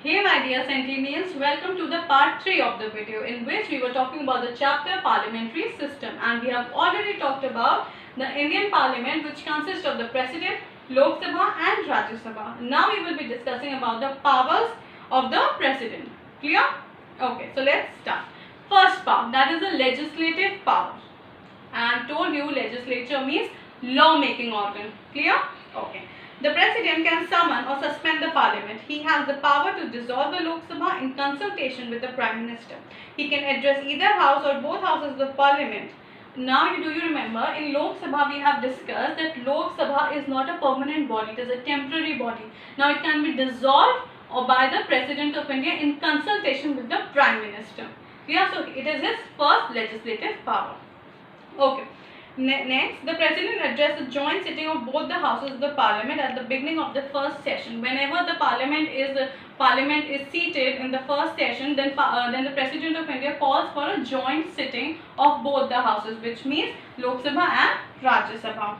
Hey my dear Centennials, welcome to the part 3 of the video in which we were talking about the chapter Parliamentary System, and we have already talked about the Indian Parliament, which consists of the President, Lok Sabha and Rajya Sabha. Now we will be discussing about the powers of the President. Clear? Okay, so let's start. First power, that is the legislative power. And told you legislature means law making organ. Clear? Okay. The President can summon or suspend the Parliament. He has the power to dissolve the Lok Sabha in consultation with the Prime Minister. He can address either house or both houses of the Parliament. Now, do you remember in Lok Sabha we have discussed that Lok Sabha is not a permanent body, it is a temporary body. Now, it can be dissolved or by the President of India in consultation with the Prime Minister. Yeah, so it is his first legislative power. Okay. Next, the President addressed the joint sitting of both the houses of the Parliament at the beginning of the first session. Whenever the Parliament is seated in the first session, then the President of India calls for a joint sitting of both the houses, which means Lok Sabha and Rajya Sabha.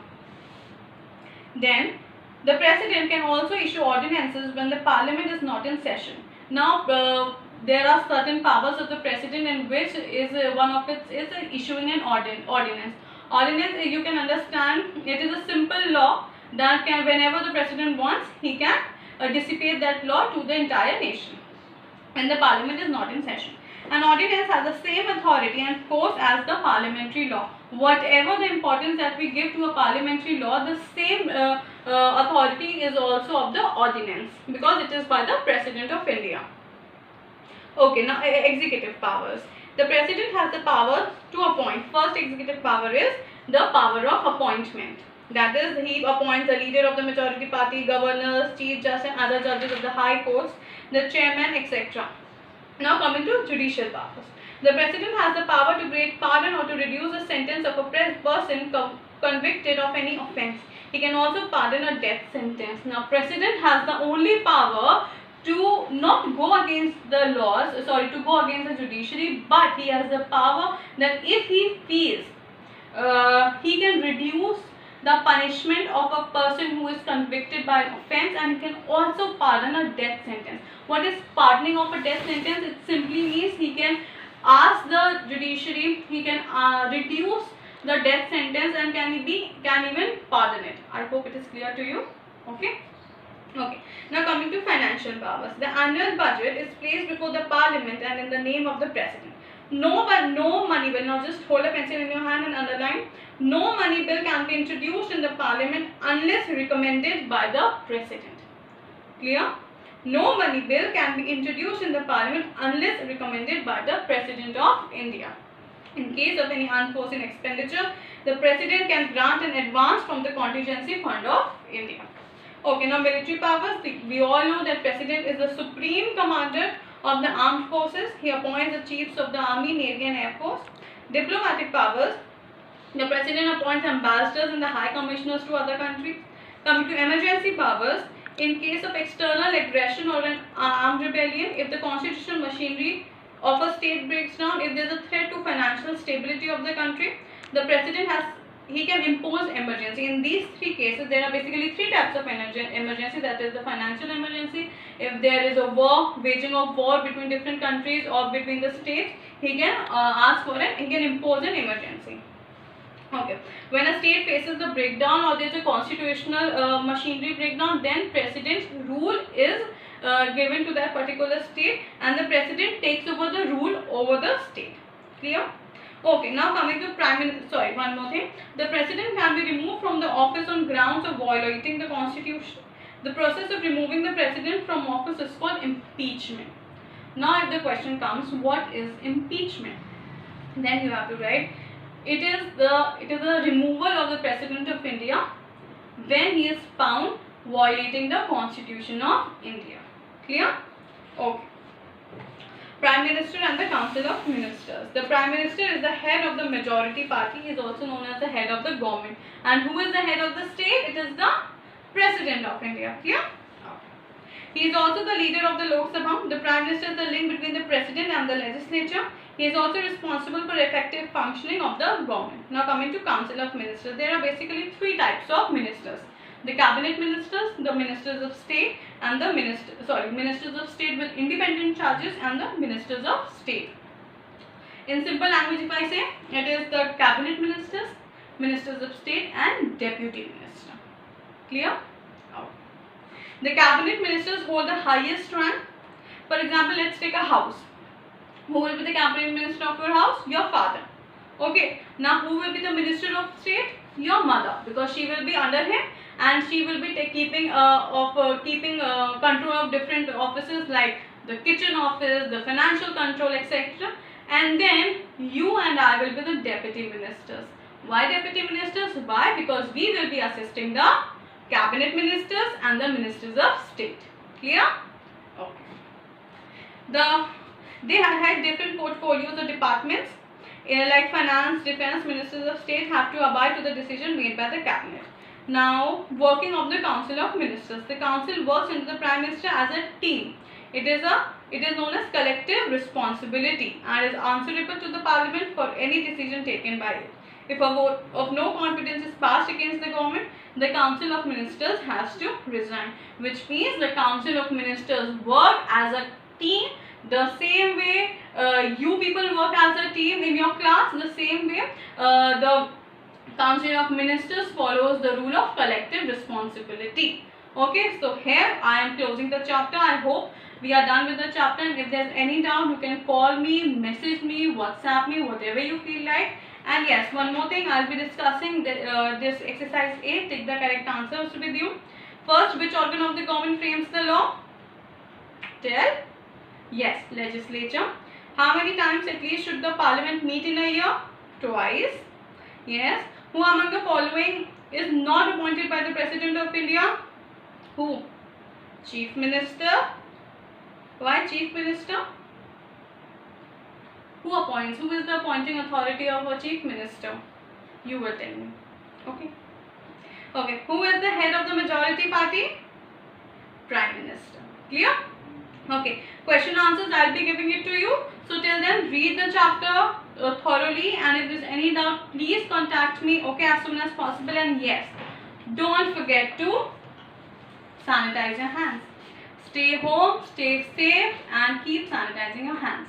Then, the President can also issue ordinances when the Parliament is not in session. Now, there are certain powers of the President, in which is one of it is issuing an ordinance. Ordinance, you can understand, it is a simple law that can, whenever the President wants, he can dissipate that law to the entire nation when the Parliament is not in session. An ordinance has the same authority and force as the parliamentary law. Whatever the importance that we give to a parliamentary law, the same authority is also of the ordinance, because it is by the President of India. Okay, now executive powers. The President has the power to appoint. First executive power is the power of appointment. That is, he appoints the leader of the majority party, governors, chief justice and other judges of the high courts, the chairman, etc. Now coming to judicial powers. The President has the power to grant pardon or to reduce the sentence of a person convicted of any offence. He can also pardon a death sentence. Now, President has the only power to not go against the laws, to go against the judiciary, but he has the power that if he feels he can reduce the punishment of a person who is convicted by an offence, and he can also pardon a death sentence. What is pardoning of a death sentence? It simply means he can ask the judiciary, he can reduce the death sentence and can even pardon it. I hope it is clear to you. Okay. Okay. Now coming to financial powers. The annual budget is placed before the Parliament and in the name of the President. No money bill. Now just hold a pencil in your hand and underline. No money bill can be introduced in the Parliament unless recommended by the President. Clear? No money bill can be introduced in the Parliament unless recommended by the President of India. In case of any unforeseen expenditure, the President can grant an advance from the contingency fund of India. Okay, now military powers. We all know that President is the supreme commander of the armed forces. He appoints the chiefs of the army, navy and air force. Diplomatic powers. The President appoints ambassadors and the high commissioners to other countries. Coming to emergency powers. In case of external aggression or an armed rebellion, if the constitutional machinery of a state breaks down, if there is a threat to financial stability of the country, the President can impose emergency. In these three cases, there are basically three types of emergency. That is the financial emergency. If there is a waging of war between different countries or between the states, he can he can impose an emergency. Okay. When a state faces the breakdown or there is a constitutional machinery breakdown, then President's rule is given to that particular state, and the President takes over the rule over the state. Clear? Okay, now coming to one more thing. The President can be removed from the office on grounds of violating the Constitution. The process of removing the President from office is called impeachment. Now if the question comes, what is impeachment? Then you have to write, it is the removal of the President of India when he is found violating the Constitution of India. Clear? Okay. Prime Minister and the Council of Ministers. The Prime Minister is the head of the majority party. He is also known as the head of the government. And who is the head of the state? It is the President of India. Clear? He is also the leader of the Lok Sabha. The Prime Minister is the link between the President and the legislature. He is also responsible for effective functioning of the government. Now coming to Council of Ministers. There are basically three types of ministers. the cabinet ministers, the ministers of state, and the ministers of state with independent charges, and the ministers of state. In simple language, if I say, it is the cabinet ministers, ministers of state, and deputy minister. Clear? Okay. The cabinet ministers hold the highest rank. For example, let's take a house. Who will be the cabinet minister of your house? Your father. Okay. Now, who will be the minister of state? Your mother, because she will be under him, and she will be keeping control of different offices like the kitchen office, the financial control, etc. And then you and I will be the deputy ministers. Why deputy ministers? Why? Because we will be assisting the cabinet ministers and the ministers of state. Clear? Okay. They had different portfolios or departments like finance, defense, ministers of state have to abide to the decision made by the cabinet. Now, working of the council of ministers. The council works under the prime minister as a team. It is known as collective responsibility and is answerable to the parliament for any decision taken by it. If a vote of no confidence is passed against the government, the council of ministers has to resign, which means the council of ministers work as a team. The same way you people work as a team in your class, the same way the council of ministers follows the rule of collective responsibility. Okay, so here I am closing the chapter. I hope we are done with the chapter, and if there's any doubt, you can call me, message me, WhatsApp me, whatever you feel like. And yes, one more thing, I'll be discussing this exercise 8. Take the correct answers with you. First, which organ of the government frames the law? Tell. Yes, legislature. How many times at least should the parliament meet in a year? Twice. Yes. Who among the following is not appointed by the President of India? Who? Chief Minister. Why Chief Minister? Who appoints? Who is the appointing authority of a Chief Minister? You will tell me. Okay. Okay. Who is the head of the majority party? Prime Minister. Clear? Okay. Question answers, I'll be giving it to you. So till then, read the chapter thoroughly, and if there's any doubt, please contact me, okay, as soon as possible. And yes, don't forget to sanitize your hands. Stay home, stay safe, and keep sanitizing your hands.